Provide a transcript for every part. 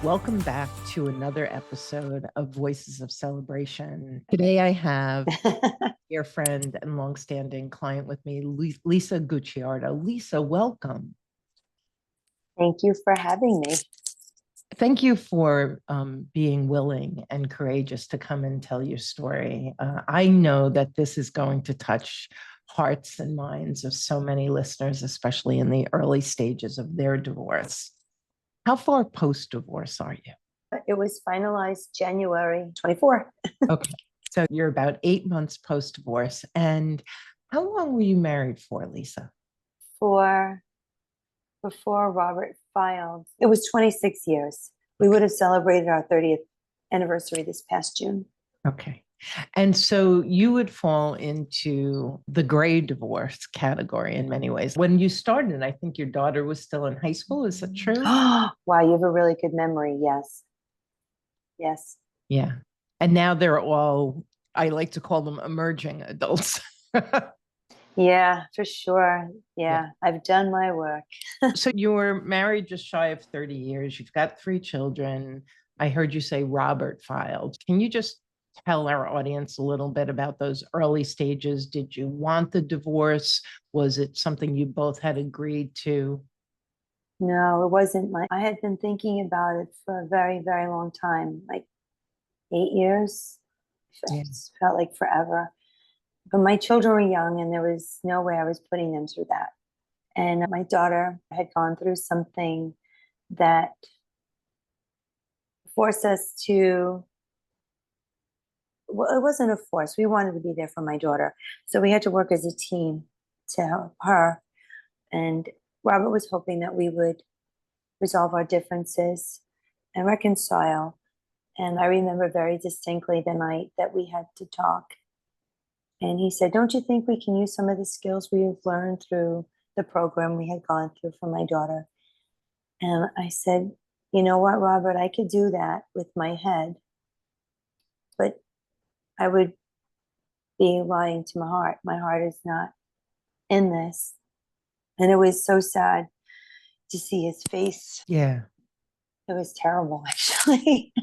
Welcome back to another episode of Voices of Celebration. Today I have a dear friend and longstanding client with me, Lisa Gucciardo. Lisa, welcome. Thank you for having me. Thank you for being willing and courageous to come and tell your story. I know that this is going to touch hearts and minds of so many listeners, especially in the early stages of their divorce. How far post-divorce are you? It was finalized January 24. Okay. So you're about 8 months post-divorce. And how long were you married for, Lisa? Before Robert filed. It was 26 years. We would have celebrated our 30th anniversary this past June. Okay. And so you would fall into the gray divorce category in many ways. When you started, I think your daughter was still in high school. Is that true? Wow, you have a really good memory. Yes. Yes. Yeah. And now they're all, I like to call them emerging adults. Yeah, for sure. Yeah. Yeah, I've done my work. So you were married just shy of 30 years. You've got 3 children. I heard you say Robert filed. Can you just tell our audience a little bit about those early stages? Did you want the divorce? Was it something you both had agreed to? No, it wasn't. I had been thinking about it for a very, very long time, like 8 years. Yeah. It felt like forever. But my children were young and there was no way I was putting them through that. And my daughter had gone through something that forced us to, well, it wasn't a force. We wanted to be there for my daughter. So we had to work as a team to help her. And Robert was hoping that we would resolve our differences and reconcile. And I remember very distinctly the night that we had to talk. And he said, don't you think we can use some of the skills we've learned through the program we had gone through for my daughter? And I said, you know what, Robert, I could do that with my head, but I would be lying to my heart. My heart is not in this. And it was so sad to see his face. Yeah. It was terrible, actually.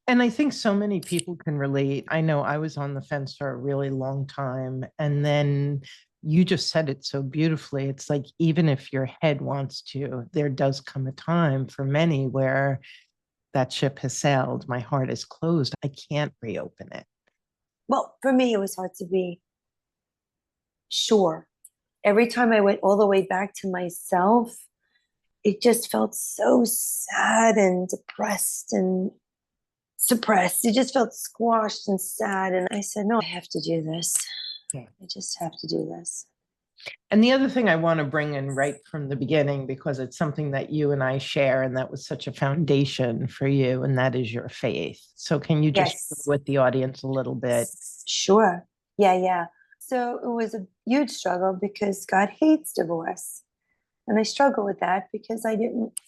And I think so many people can relate. I know I was on the fence for a really long time. And then you just said it so beautifully. It's like, even if your head wants to, there does come a time for many where that ship has sailed. My heart is closed. I can't reopen it. Well, for me, it was hard to be sure. Every time I went all the way back to myself, it just felt so sad and depressed and suppressed. It just felt squashed and sad. And I said, no, I have to do this. Yeah. I just have to do this. And the other thing I want to bring in right from the beginning, because it's something that you and I share, and that was such a foundation for you, and that is your faith. So can you just share Yes. with the audience a little bit? Sure. Yeah. So it was a huge struggle because God hates divorce. And I struggle with that because I didn't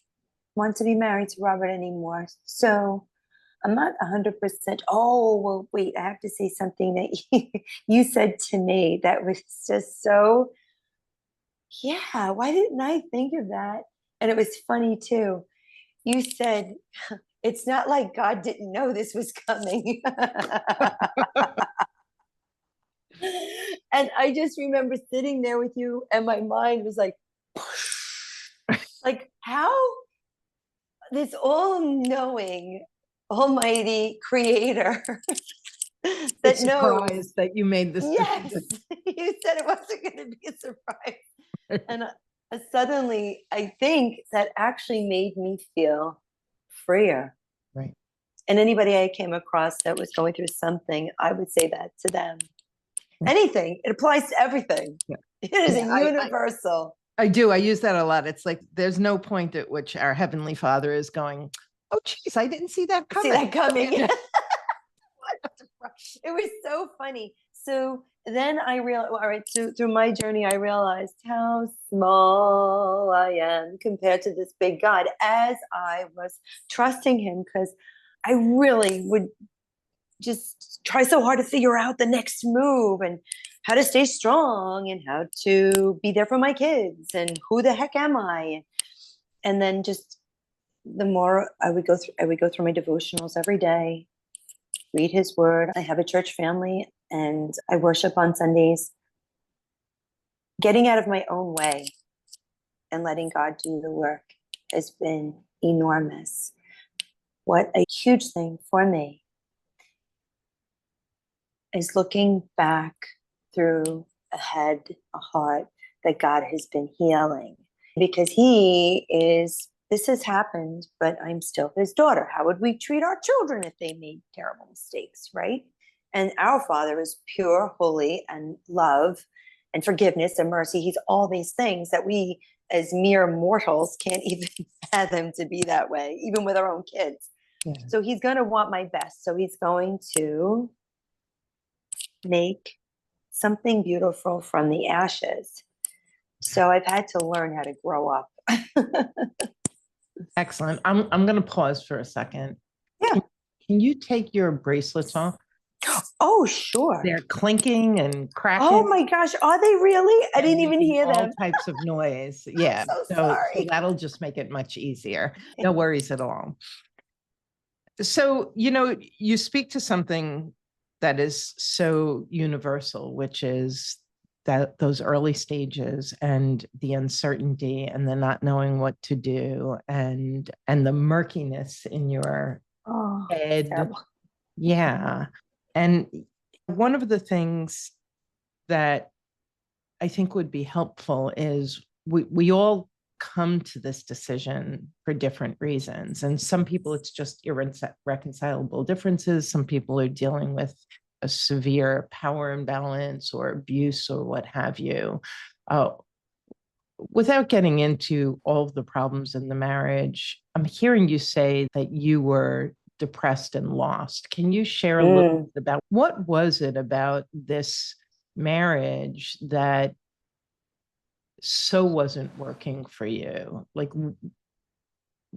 want to be married to Robert anymore. So I'm not 100%. Oh, well, wait, I have to say something that you said to me that was just so, yeah, why didn't I think of that? And it was funny too. You said, it's not like God didn't know this was coming. And I just remember sitting there with you, and my mind was like how this all-knowing, almighty creator that knows that you made this yes decision. you said it wasn't going to be a surprise. And suddenly I think that actually made me feel freer. Right. And anybody I came across that was going through something, I would say that to them. Anything, it applies to everything. Yeah. It is a universal. I do. I use that a lot. It's like there's no point at which our Heavenly Father is going, oh, geez, I didn't see that coming. It was so funny. So then I realized, all right, so through my journey, I realized how small I am compared to this big God as I was trusting him, because I really would just try so hard to figure out the next move and how to stay strong and how to be there for my kids and who the heck am I? And then just the more I would go through my devotionals every day, read his word. I have a church family and I worship on Sundays. Getting out of my own way and letting God do the work has been enormous. What a huge thing for me is looking back through a head, a heart that God has been healing. Because this has happened, but I'm still his daughter. How would we treat our children if they made terrible mistakes, right? And our Father is pure, holy, and love and forgiveness and mercy. He's all these things that we, as mere mortals, can't even fathom to be that way, even with our own kids. Yeah. So he's going to want my best. So he's going to make something beautiful from the ashes. So I've had to learn how to grow up. Excellent. I'm going to pause for a second. Yeah. Can you take your bracelets off? Oh, sure. They're clinking and cracking. Oh my gosh, are they really? I didn't even hear all them. types of noise. Yeah. So So sorry. that'll just make it much easier. No worries at all. So, you speak to something that is so universal, which is that those early stages and the uncertainty and the not knowing what to do and the murkiness in your Oh, head. terrible. Yeah. And one of the things that I think would be helpful is we all come to this decision for different reasons. And some people, it's just irreconcilable differences. Some people are dealing with a severe power imbalance or abuse or what have you. Without getting into all of the problems in the marriage, I'm hearing you say that you were depressed and lost. Can you share a little bit about what was it about this marriage that so wasn't working for you? Like,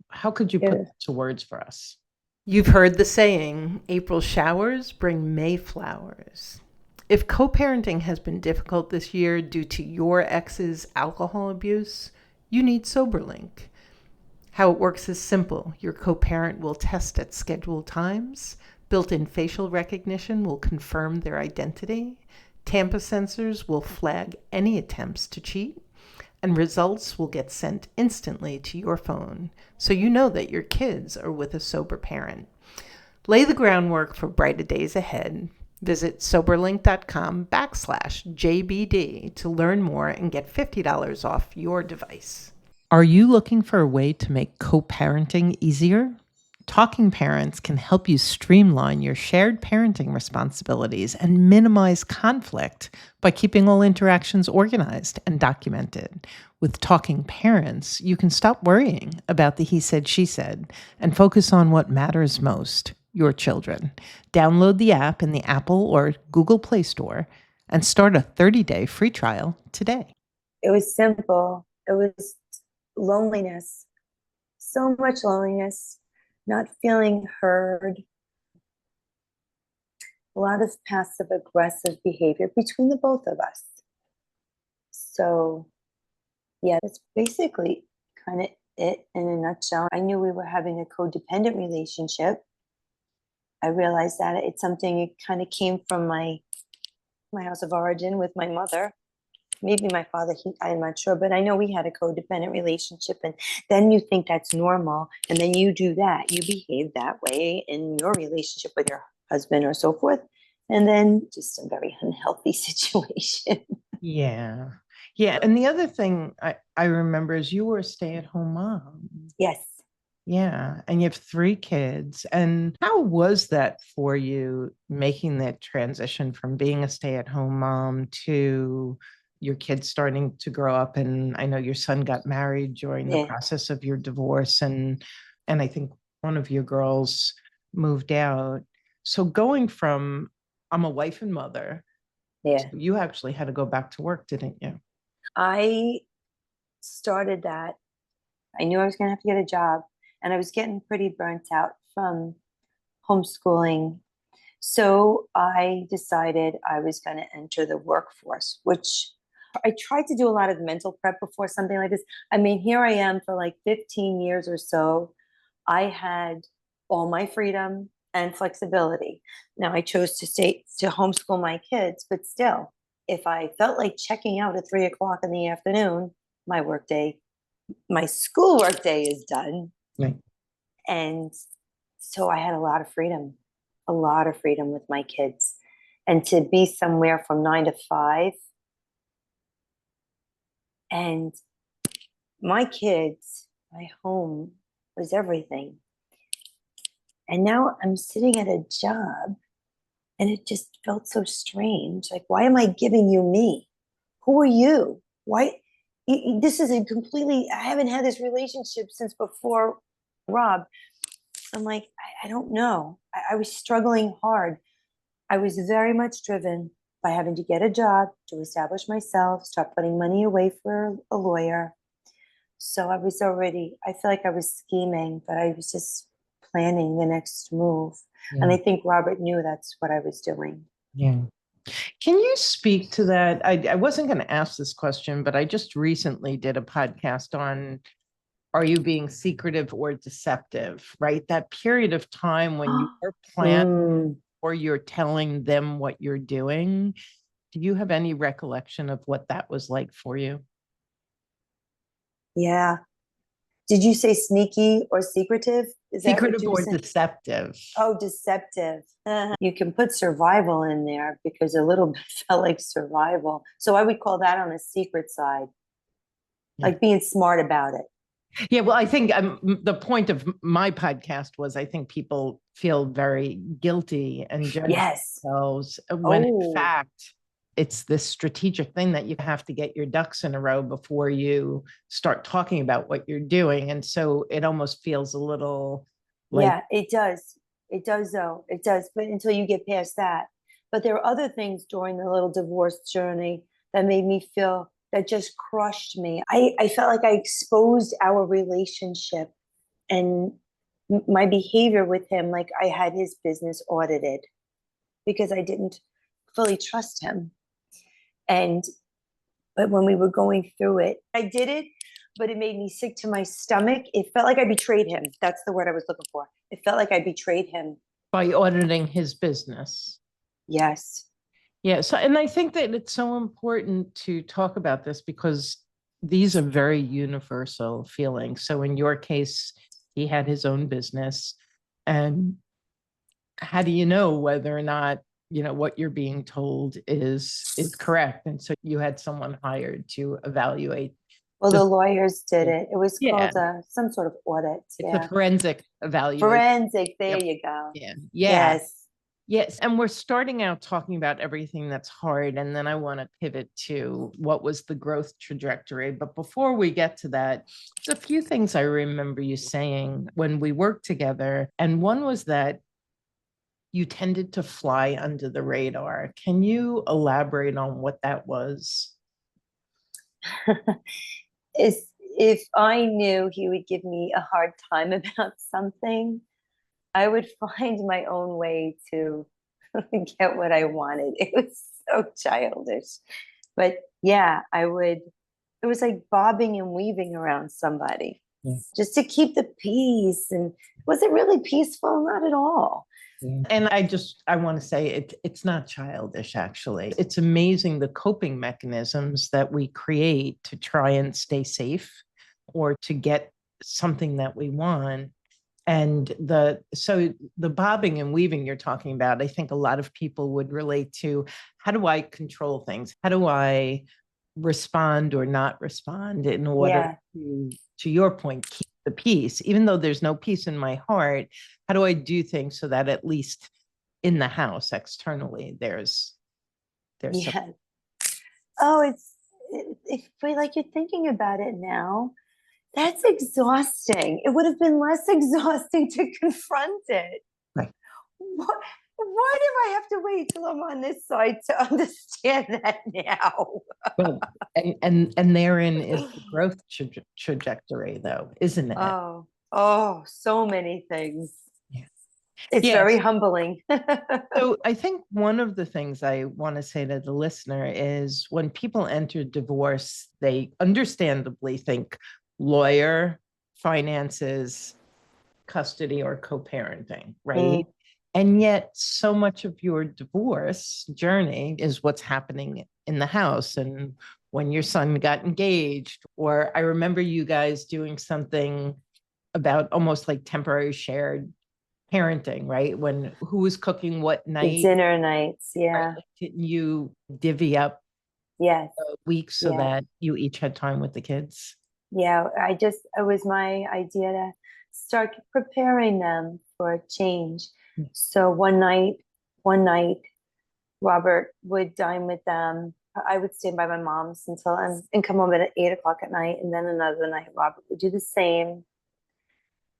how could you put Yeah. it to words for us? You've heard the saying, April showers bring May flowers. If co parenting has been difficult this year due to your ex's alcohol abuse, you need Soberlink. How it works is simple. Your co parent will test at scheduled times, built in facial recognition will confirm their identity, Tampa sensors will flag any attempts to cheat, and results will get sent instantly to your phone so you know that your kids are with a sober parent. Lay the groundwork for brighter days ahead. Visit soberlink.com/JBD to learn more and get $50 off your device. Are you looking for a way to make co-parenting easier? Talking Parents can help you streamline your shared parenting responsibilities and minimize conflict by keeping all interactions organized and documented. With Talking Parents, you can stop worrying about the he said, she said, and focus on what matters most, your children. Download the app in the Apple or Google Play Store and start a 30-day free trial today. It was simple. It was loneliness, so much loneliness, not feeling heard, a lot of passive aggressive behavior between the both of us. So, yeah, that's basically kind of it in a nutshell. I knew we were having a codependent relationship. I realized that it's something it kind of came from my house of origin with my mother. Maybe my father, I'm not sure, but I know we had a codependent relationship. And then you think that's normal. And then you do that. You behave that way in your relationship with your husband or so forth. And then just a very unhealthy situation. Yeah. Yeah. And the other thing I remember is you were a stay-at-home mom. Yes. Yeah. And you have 3 kids. And how was that for you making that transition from being a stay-at-home mom to your kids starting to grow up? And I know your son got married during the Yeah. process of your divorce, and I think one of your girls moved out. So going from I'm a wife and mother, Yeah. you actually had to go back to work, didn't you? I started that. I knew I was going to have to get a job, and I was getting pretty burnt out from homeschooling. So I decided I was going to enter the workforce, which I tried to do a lot of mental prep before something like this. I mean, here I am for like 15 years or so. I had all my freedom and flexibility. Now I chose to homeschool my kids, but still, if I felt like checking out at 3 o'clock in the afternoon, my workday, my school workday is done. Right. And so I had a lot of freedom with my kids. And to be somewhere from 9 to 5, and my kids, my home was everything. And now I'm sitting at a job and it just felt so strange. Like, why am I giving you me? Who are you? Why? This is a completely, I haven't had this relationship since before Rob. I'm like, I don't know. I was struggling hard. I was very much driven by having to get a job to establish myself, start putting money away for a lawyer. So I feel like I was scheming, but I was just planning the next move. And Yeah. I think Robert knew that's what I was doing. Yeah. Can you speak to that? I wasn't going to ask this question, but I just recently did a podcast on, are you being secretive or deceptive, right? That period of time when you are planning Mm, or you're telling them what you're doing. Do you have any recollection of what that was like for you? yeah. Did you say sneaky or secretive? Is that what Secretive you were or saying? deceptive? Oh, deceptive. You can put survival in there because a little bit felt like survival. So I would call that on the secret side, Yeah. like being smart about it. Yeah, well, I think the point of my podcast was I think people feel very guilty and judge Yes. themselves when in Oh, fact it's this strategic thing that you have to get your ducks in a row before you start talking about what you're doing. And so it almost feels a little like, yeah, it does. It does, though. It does. But until you get past that. But there are other things during the little divorce journey that made me feel that just crushed me. I felt like I exposed our relationship and my behavior with him. Like I had his business audited because I didn't fully trust him. And but when we were going through it, I did it, but it made me sick to my stomach. It felt like I betrayed him. That's the word I was looking for. It felt like I betrayed him. by auditing his business. Yes. Yeah. So, and I think that it's so important to talk about this because these are very universal feelings. So, in your case, he had his own business. And how do you know whether or not, what you're being told is correct? And so you had someone hired to evaluate Well, the, the lawyers did it. It was yeah, called some sort of audit. it's a Yeah. forensic evaluation. Forensic. There Yep. you go. Yeah. Yeah. Yes. Yes, and we're starting out talking about everything that's hard, and then I want to pivot to what was the growth trajectory. But before we get to that, there's a few things I remember you saying when we worked together, and one was that you tended to fly under the radar. Can you elaborate on what that was? Is if I knew he would give me a hard time about something, I would find my own way to get what I wanted. It was so childish. But yeah, I would, it was like bobbing and weaving around somebody Yeah. just to keep the peace. And was it really peaceful? Not at all. Yeah. And I want to say it's not childish, actually. It's amazing the coping mechanisms that we create to try and stay safe or to get something that we want. And the bobbing and weaving you're talking about, I think a lot of people would relate to, how do I control things? How do I respond or not respond in order Yeah. to your point, keep the peace, even though there's no peace in my heart? How do I do things so that at least in the house externally there's some, Yeah. Oh, if we like you're thinking about it now, that's exhausting. It would have been less exhausting to confront it. right. What, why do I have to wait till I'm on this side to understand that now? Well, and therein is the growth trajectory, though, isn't it? Oh, so many things. Yeah. It's very Yes. humbling. So I think one of the things I want to say to the listener is when people enter divorce, they understandably think lawyer, finances, custody or co-parenting, Mm, right? And yet, so much of your divorce journey is what's happening in the house and when your son got engaged. Or I remember you guys doing something about almost like temporary shared parenting, right? When who was cooking what the night, dinner nights. right? Yeah. Like, didn't you divvy up Yes. weeks so Yeah. that you each had time with the kids? Yeah. It was my idea to start preparing them for a change. So one night, Robert would dine with them. I would stay by my mom's until and come home at 8 o'clock at night. And then another night, Robert would do the same.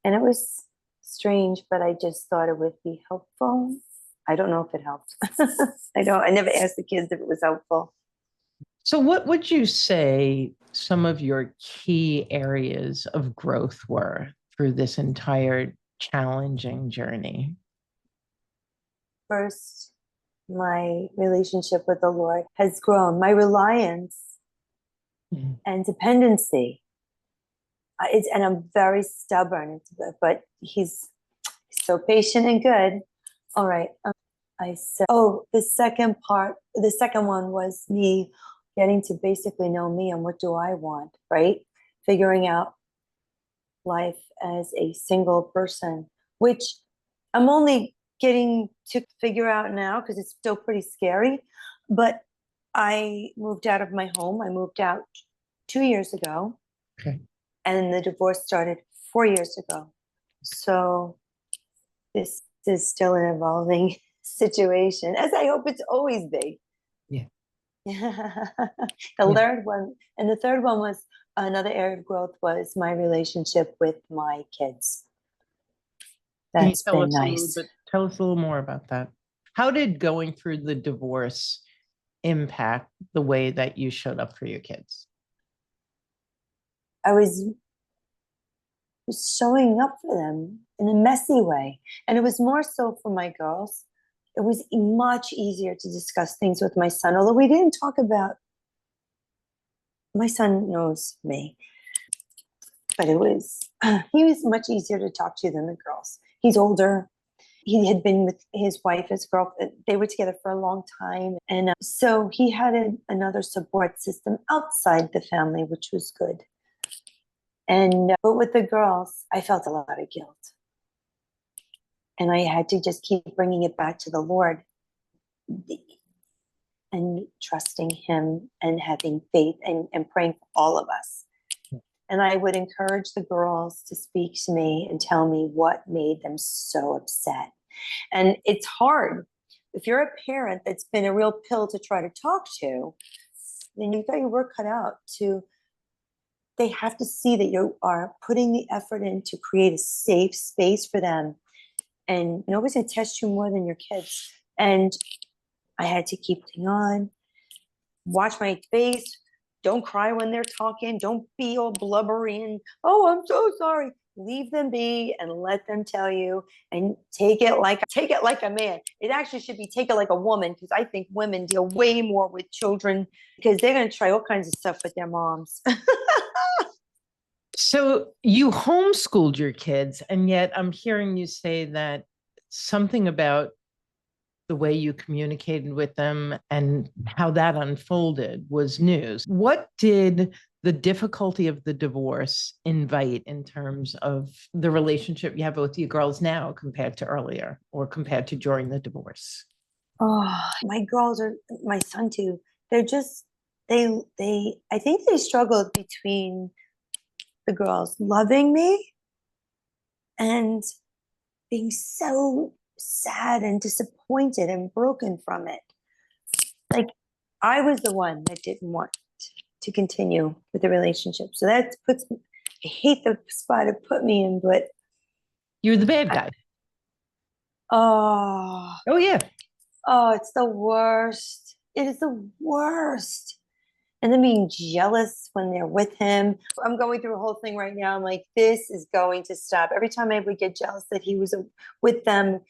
And it was strange, but I just thought it would be helpful. I don't know if it helped. I never asked the kids if it was helpful. So, what would you say some of your key areas of growth were through this entire challenging journey? First, my relationship with the Lord has grown. My reliance Mm. and dependency. And I'm very stubborn, but he's so patient and good. All right. I said, oh, the second one was me getting to basically know me and what do I want, right? Figuring out life as a single person, which I'm only getting to figure out now because it's still pretty scary. But I moved out of my home. I moved out 2 years ago, Okay. and the divorce started 4 years ago. So this is still an evolving situation, as I hope it's always be. Yeah. The Yeah. third one, and the third one was another area of growth was my relationship with my kids. Can you That's tell been us a little nice. bit, tell us a little more about that? How did going through the divorce impact the way that you showed up for your kids? I was showing up for them in a messy way. And it was more so for my girls. It was much easier to discuss things with my son, although we didn't talk about, my son knows me, but he was much easier to talk to than the girls. He's older. He had been with his wife, his girl, they were together for a long time. And so he had another support system outside the family, which was good. And, but with the girls, I felt a lot of guilt. And I had to just keep bringing it back to the Lord and trusting Him and having faith and praying for all of us. And I would encourage the girls to speak to me and tell me what made them so upset. And it's hard. If you're a parent that's been a real pill to try to talk to, then you've got your work cut out they have to see that you are putting the effort in to create a safe space for them. And nobody's going to test you more than your kids. And I had to keep putting on, watch my face. Don't cry when they're talking. Don't be all blubbery and, oh, I'm so sorry. Leave them be and let them tell you and take it like a man. It actually should be take it like a woman because I think women deal way more with children because they're going to try all kinds of stuff with their moms. So you homeschooled your kids, and yet I'm hearing you say that something about the way you communicated with them and how that unfolded was news. What did the difficulty of the divorce invite in terms of the relationship you have with your girls now compared to earlier or compared to during the divorce? Oh, my girls are my son too. They're just they I think they struggled between the girls loving me and being so sad and disappointed and broken from it. Like I was the one that didn't want to continue with the relationship. So that puts me, I hate the spot it put me in, but You're the bad I, guy. oh, Oh, yeah. oh, it's the worst. It is the worst. And then being jealous when they're with him. I'm going through a whole thing right now. I'm like, this is going to stop. Every time I would get jealous that he was with them,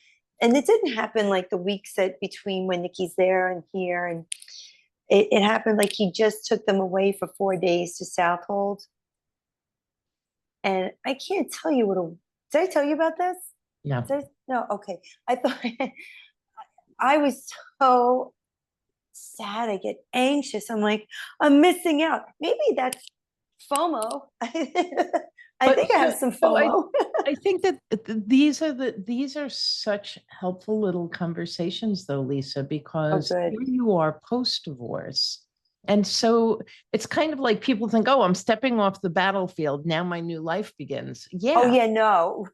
and it didn't happen like the weeks that between when Nikki's there and here, and it happened like he just took them away for 4 days to Southold, and I can't tell you what a Did I tell you about this? No. No, okay. I thought I was so sad. I get anxious. I'm like, I'm missing out. Maybe that's FOMO. I But think I have some so FOMO. I think that these are such helpful little conversations though, Lisa, Oh, because good. here you are post-divorce. And so it's kind of like people think, oh, I'm stepping off the battlefield. Now my new life begins. Oh, Yeah, yeah, no.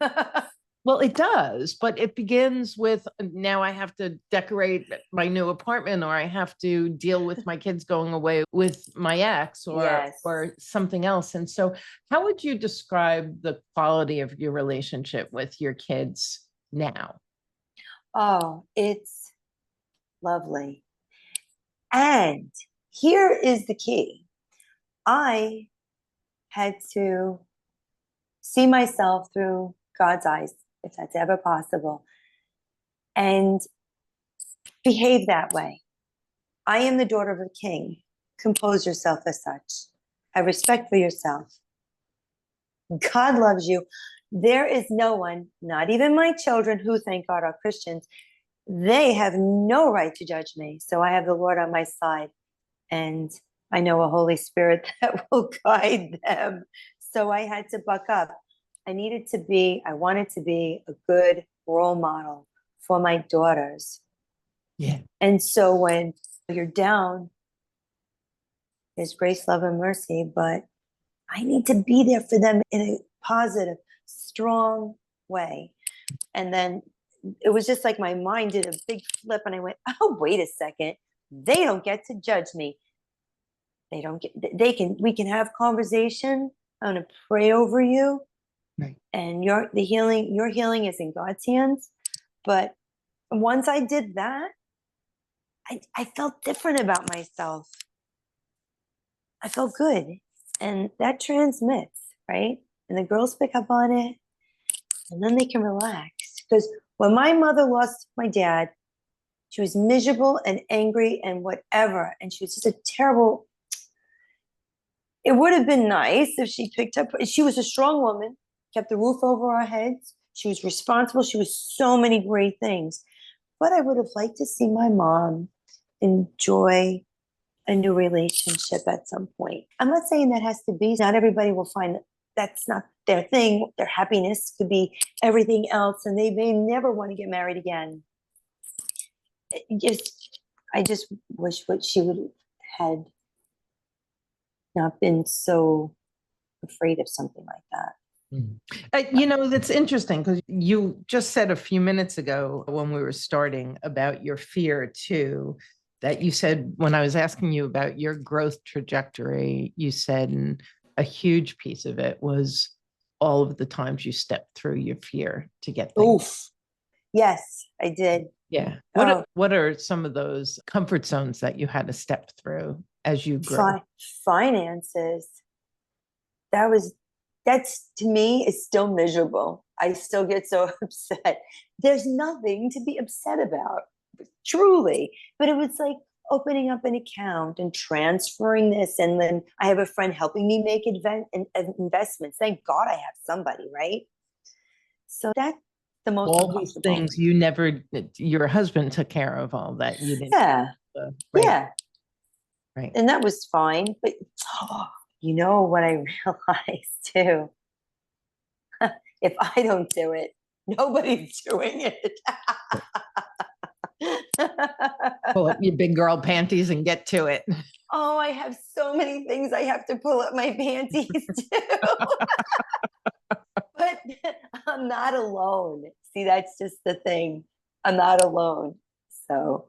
well, it does, but it begins with now I have to decorate my new apartment, or I have to deal with my kids going away with my ex, Yes. or something else. And so, how would you describe the quality of your relationship with your kids now? Oh, it's lovely. And here is the key. I had to see myself through God's eyes, if that's ever possible, and behave that way. I am the daughter of a king. Compose yourself as such. Have respect for yourself. God loves you. There is no one, not even my children, who thank God are Christians. They have no right to judge me. So I have the Lord on my side, and I know a Holy Spirit that will guide them. So I had to buck up. I wanted to be a good role model for my daughters. Yeah. And so when you're down, there's grace, love, and mercy, but I need to be there for them in a positive, strong way. And then it was just like my mind did a big flip, and I went, oh, wait a second. They don't get to judge me. We can have conversation. I'm going to pray over you. Right. And your healing is in God's hands. But once I did that, I felt different about myself. I felt good. And that transmits, right? And the girls pick up on it, and then they can relax. Because when my mother lost my dad, she was miserable and angry and whatever. And she was just a terrible. It would have been nice if she picked up. She was a strong woman, kept the roof over our heads. She was responsible. She was so many great things. But I would have liked to see my mom enjoy a new relationship at some point. I'm not saying that has to be. Not everybody will find that's not their thing. Their happiness could be everything else, and they may never want to get married again. I just wish what she would have had not been so afraid of something like that. That's interesting because you just said a few minutes ago when we were starting about your fear too, that you said when I was asking you about your growth trajectory, you said a huge piece of it was all of the times you stepped through your fear to get things. Oof. Yes, I did. Yeah. What are some of those comfort zones that you had to step through as you grew? Finances. That's to me is still miserable. I still get so upset. There's nothing to be upset about, truly. But it was like opening up an account and transferring this. And then I have a friend helping me make investments. Thank God I have somebody, right? So that's the most All these things your husband took care of all that you didn't. Yeah. Right. Yeah. Right. And that was fine. But you know what I realized too? If I don't do it, nobody's doing it. Pull up your big girl panties and get to it. Oh, I have so many things I have to pull up my panties to. But I'm not alone. See, that's just the thing. I'm not alone. So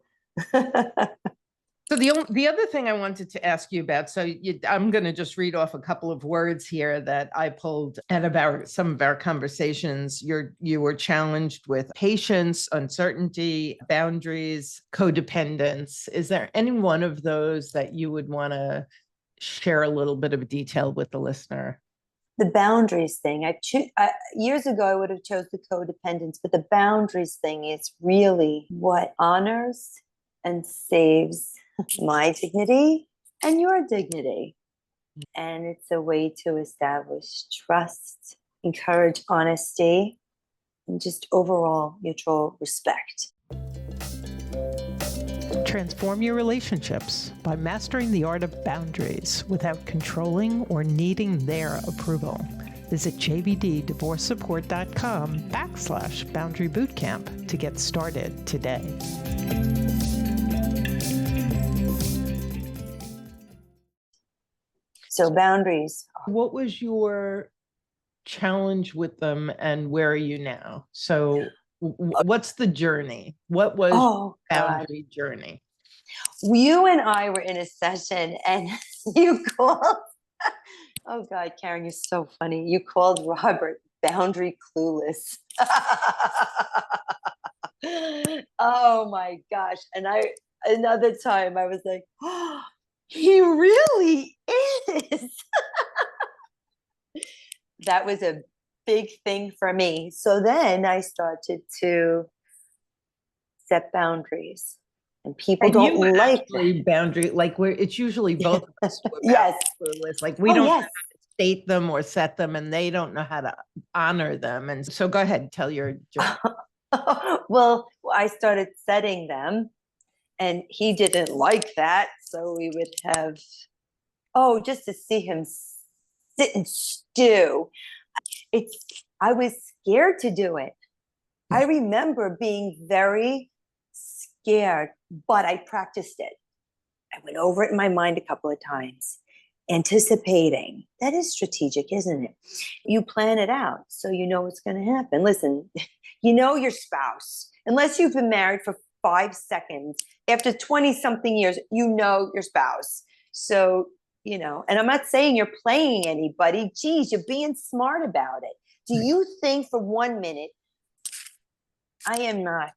So the other thing I wanted to ask you about, I'm going to just read off a couple of words here that I pulled out of some of our conversations. You were challenged with patience, uncertainty, boundaries, codependence. Is there any one of those that you would want to share a little bit of detail with the listener? the boundaries thing, years ago I would have chose the codependence, but the boundaries thing is really what honors and saves my dignity and your dignity. And it's a way to establish trust, encourage honesty, and just overall mutual respect. Transform your relationships by mastering the art of boundaries without controlling or needing their approval. Visit jbddivorcesupport.com/boundary bootcamp to get started today. So boundaries. What was your challenge with them and where are you now? So what's the journey? What was Oh, God. boundary journey? You and I were in a session and you called, oh God, Karen, you're so funny. You called Robert boundary clueless. Oh my gosh. And another time I was like, oh, he really is. That was a big thing for me. So then I started to set boundaries. And people And don't you like actually that. boundary, like where it's usually both of us who are Yes. clueless. Like we Oh, don't know yes. how to state them or set them, and they don't know how to honor them. And so go ahead, tell your journey. Well, I started setting them, and he didn't like that. So we would have, oh, just to see him sit and stew. I was scared to do it. I remember being very scared, but I practiced it. I went over it in my mind a couple of times, anticipating. That is strategic, isn't it? You plan it out so you know what's going to happen. Listen, you know your spouse, unless you've been married for 5 seconds, after 20 something years, you know your spouse. So, and I'm not saying you're playing anybody. Geez, you're being smart about it. Do you think for 1 minute, I am not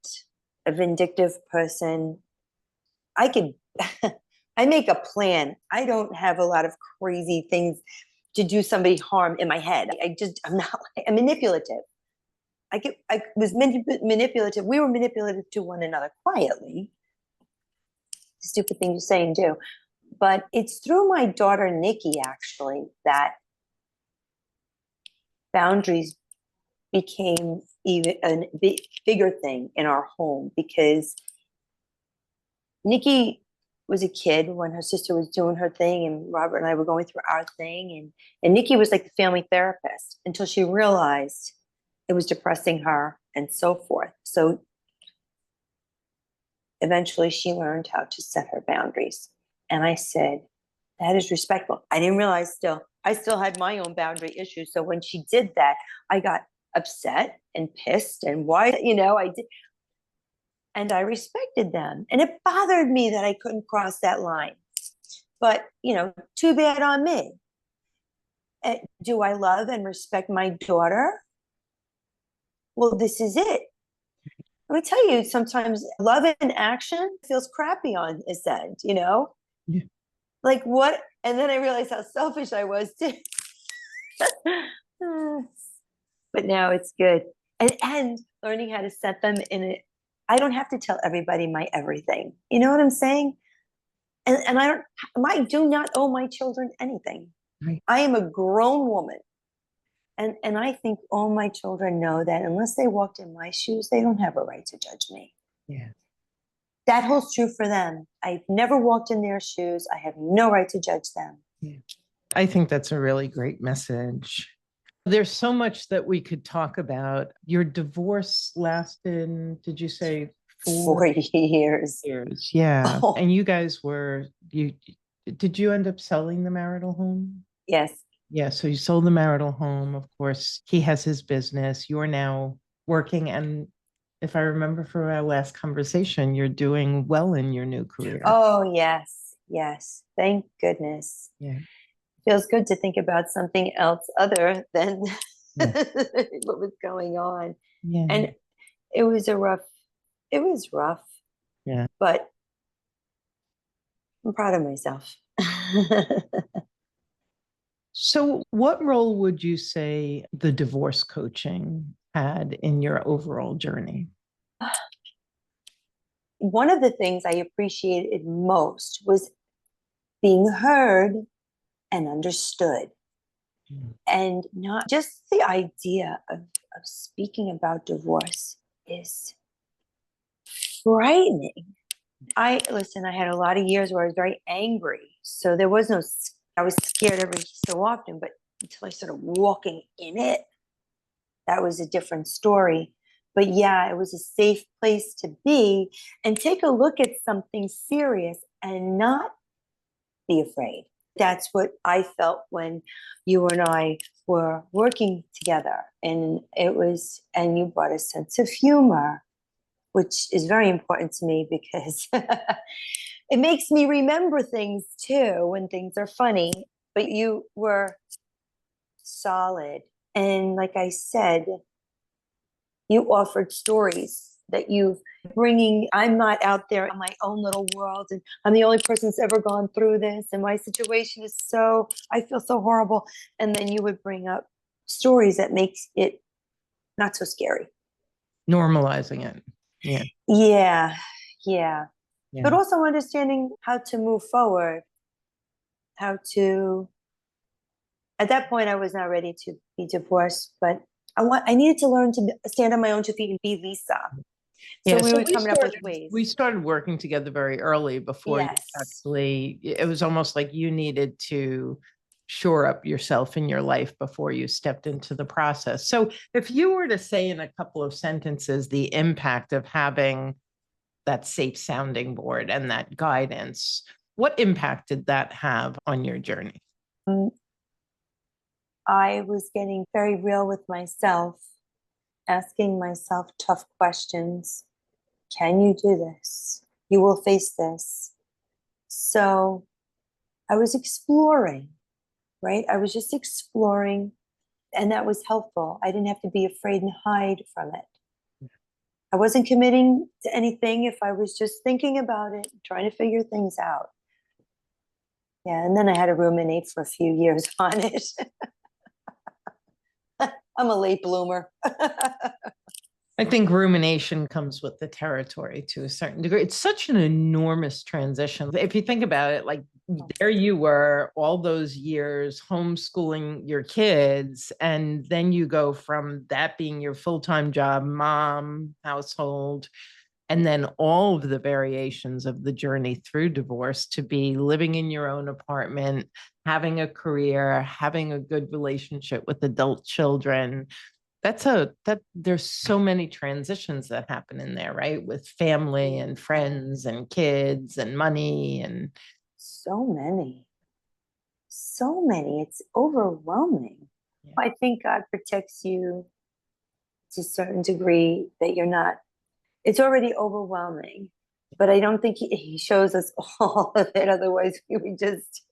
a vindictive person. I could, I make a plan. I don't have a lot of crazy things to do somebody harm in my head. I'm not, I'm manipulative. I was manipulative. We were manipulative to one another quietly. Stupid thing to say and do. But it's through my daughter, Nikki, actually, that boundaries became even a bigger thing in our home, because Nikki was a kid when her sister was doing her thing and Robert and I were going through our thing. And Nikki was like the family therapist until she realized it was depressing her and so forth. So eventually she learned how to set her boundaries. And I said, that is respectful. I didn't realize I still had my own boundary issues. So when she did that, I got upset and pissed and why, I did. And I respected them. And it bothered me that I couldn't cross that line. But, too bad on me. Do I love and respect my daughter? Well, this is it. Let me tell you, sometimes love in action feels crappy on this end, Yeah. Like what? And then I realized how selfish I was too. But now it's good. And learning how to set them in it. I don't have to tell everybody my everything. You know what I'm saying? And I do not owe my children anything. Right. I am a grown woman. And I think all my children know that unless they walked in my shoes, they don't have a right to judge me. Yeah. That holds true for them. I've never walked in their shoes. I have no right to judge them. Yeah. I think that's a really great message. There's so much that we could talk about. Your divorce lasted, did you say 40 years? Yeah. Oh. And you guys did you end up selling the marital home? Yes. Yeah. So you sold the marital home. Of course, he has his business. You're now working. And if I remember from our last conversation, you're doing well in your new career. Oh, yes. Yes. Thank goodness. Yeah. Feels good to think about something else other than what was going on. Yeah. And it was rough. Yeah. But I'm proud of myself. So what role would you say the divorce coaching had in your overall journey? One of the things I appreciated most was being heard and understood. And not just the idea of speaking about divorce is frightening. Listen, I had a lot of years where I was very angry. So there was no, I was scared every so often, but until I started walking in it, that was a different story. But yeah, it was a safe place to be and take a look at something serious and not be afraid. That's what I felt when you and I were working together. And you brought a sense of humor, which is very important to me because it makes me remember things too when things are funny. But you were solid. And like I said, you offered stories that you've bringing. I'm not out there in my own little world, and I'm the only person that's ever gone through this, and my situation is I feel so horrible. And then you would bring up stories that makes it not so scary. Normalizing it. Yeah. Yeah, yeah. But Yeah. also understanding how to move forward, how to at that point I was not ready to be divorced, but I needed to learn to stand on my own 2 feet and be Lisa. So Yeah, we so were coming up with ways. we started working together very early before you Yes. actually, it was almost like you needed to shore up yourself in your life before you stepped into the process. So if you were to say in a couple of sentences the impact of having that safe sounding board and that guidance, what impact did that have on your journey? I was getting very real with myself, asking myself tough questions. Can you do this? You will face this. So I was exploring, right? I was just exploring, and that was helpful. I didn't have to be afraid and hide from it. I wasn't committing to anything if I was just thinking about it, trying to figure things out. Yeah, and then I had to ruminate for a few years on it. I'm a late bloomer. I think rumination comes with the territory to a certain degree. It's such an enormous transition. If you think about it, like there you were all those years homeschooling your kids, and then you go from that being your full-time job, mom, household, and then all of the variations of the journey through divorce to be living in your own apartment, having a career, having a good relationship with adult children. That there's so many transitions that happen in there, right? With family and friends and kids and money and So many, so many. It's overwhelming. yeah. I think God protects you to a certain degree that you're not, it's already overwhelming, but I don't think he shows us all of it. Otherwise, we would just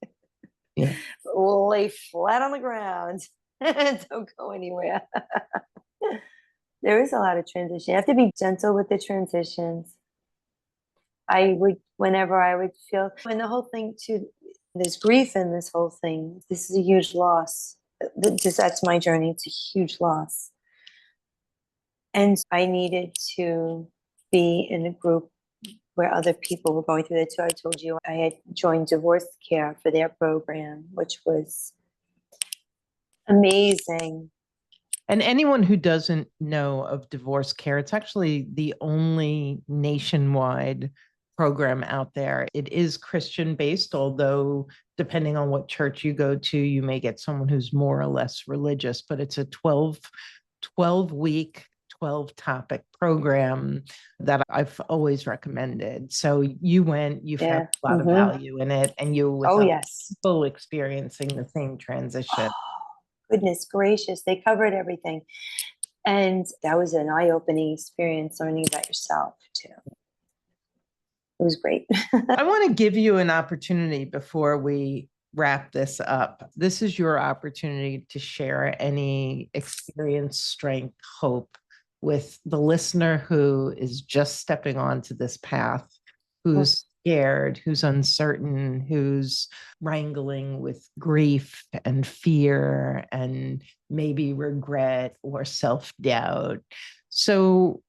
Yeah. lay flat on the ground and don't go anywhere. There is a lot of transition. You have to be gentle with the transitions. I would, whenever I would feel, and the whole thing too, there's grief in this whole thing. This is a huge loss. Just that's my journey. It's a huge loss. And I needed to be in a group where other people were going through that too. I told you I had joined Divorce Care for their program, which was amazing. And anyone who doesn't know of divorce care, it's actually the only nationwide program out there. It is Christian based, although depending on what church you go to, you may get someone who's more or less religious, but it's a 12 week, 12 topic program that I've always recommended. So you went, you found Yeah. a lot of value in it, and you with Oh, other yes. people experiencing the same transition. Goodness gracious. They covered everything. And that was an eye opening experience learning about yourself too. It was great. I want to give you an opportunity before we wrap this up. This is your opportunity to share any experience, strength, hope with the listener who is just stepping onto this path, who's scared, who's uncertain, who's wrangling with grief and fear and maybe regret or self doubt. So,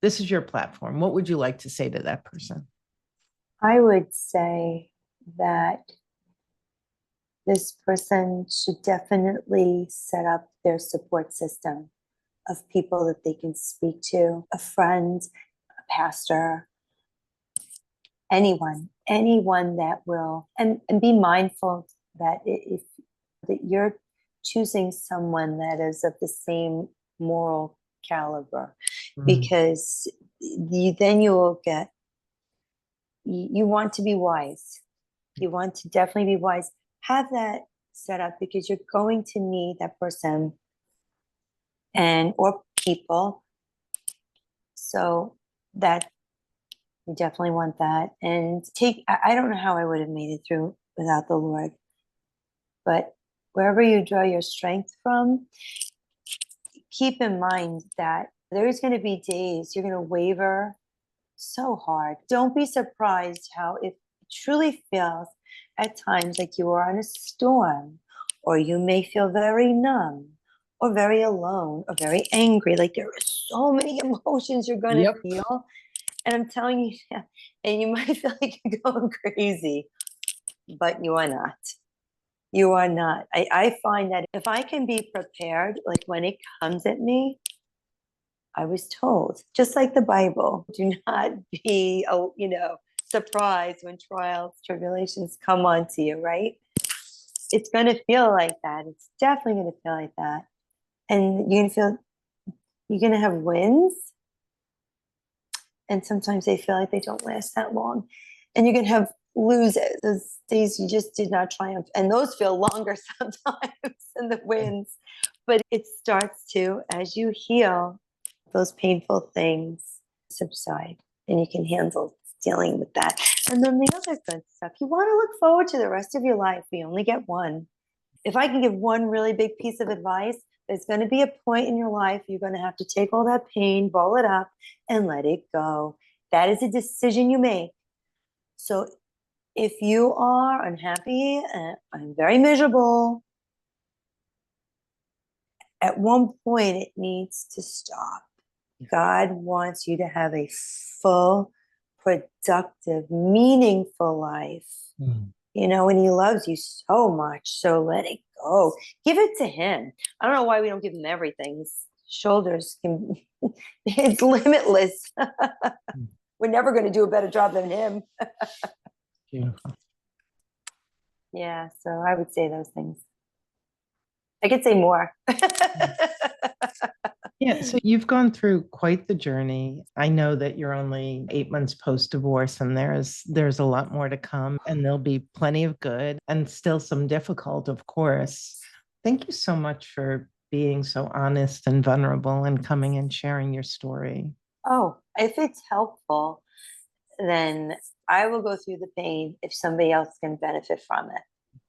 this is your platform. What would you like to say to that person? I would say that this person should definitely set up their support system of people that they can speak to, a friend, a pastor, anyone that will, and be mindful that if that you're choosing someone that is of the same moral caliber, because then you will get, you want to be wise. You want to definitely be wise. Have that set up, because you're going to need that person and or people. So that you definitely want that. And I don't know how I would have made it through without the Lord, but wherever you draw your strength from, keep in mind that there's going to be days you're going to waver so hard. Don't be surprised how it truly feels at times like you are in a storm, or you may feel very numb or very alone or very angry. Like there are so many emotions you're going to feel. And I'm telling you, and you might feel like you're going crazy, but you are not. You are not. I find that if I can be prepared, like when it comes at me, I was told, just like the Bible, do not be, surprised when trials, tribulations come onto you, right? It's going to feel like that. It's definitely going to feel like that. And you're going to have wins. And sometimes they feel like they don't last that long. And you're going to have loses, those days you just did not triumph. And those feel longer sometimes than the wins. But it starts to, as you heal, those painful things subside, and you can handle dealing with that. And then the other good stuff, you want to look forward to the rest of your life. We only get one. If I can give one really big piece of advice, there's going to be a point in your life you're going to have to take all that pain, ball it up, and let it go. That is a decision you make. So if you are unhappy and very miserable, at one point it needs to stop. God wants you to have a full, productive, meaningful life. And he loves you so much. So let it go. Give it to him. I don't know why we don't give him everything. His shoulders it's limitless. We're never going to do a better job than him. Beautiful. Yeah, so I would say those things. I could say more. Yeah, so you've gone through quite the journey. I know that you're only 8 months post-divorce, and there's a lot more to come, and there'll be plenty of good and still some difficult, of course. Thank you so much for being so honest and vulnerable and coming and sharing your story. Oh, if it's helpful, then I will go through the pain if somebody else can benefit from it.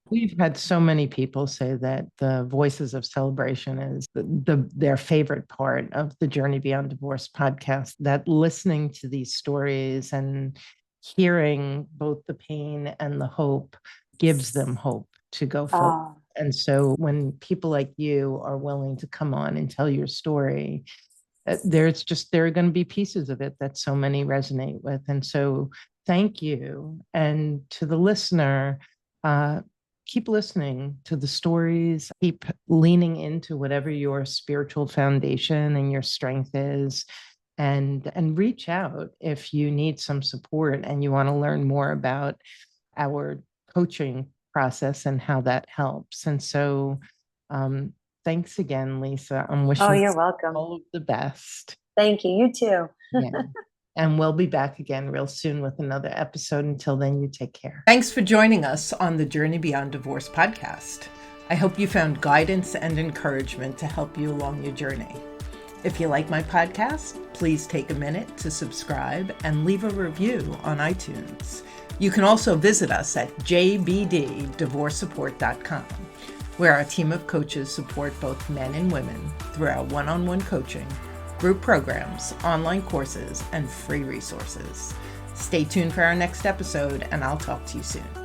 We've had so many people say that the Voices of Celebration is their favorite part of the Journey Beyond Divorce podcast, that listening to these stories and hearing both the pain and the hope gives them hope to go forward. And so when people like you are willing to come on and tell your story, there are going to be pieces of it that so many resonate with. And so thank you. And to the listener, keep listening to the stories, keep leaning into whatever your spiritual foundation and your strength is, and reach out if you need some support and you want to learn more about our coaching process and how that helps. And so thanks again, Lisa. I'm wishing you're welcome. all of the best. Thank you. You too. Yeah. And we'll be back again real soon with another episode. Until then, you take care. Thanks for joining us on the Journey Beyond Divorce podcast. I hope you found guidance and encouragement to help you along your journey. If you like my podcast, please take a minute to subscribe and leave a review on iTunes. You can also visit us at jbddivorcesupport.com, where our team of coaches support both men and women through our one-on-one coaching, group programs, online courses, and free resources. Stay tuned for our next episode, and I'll talk to you soon.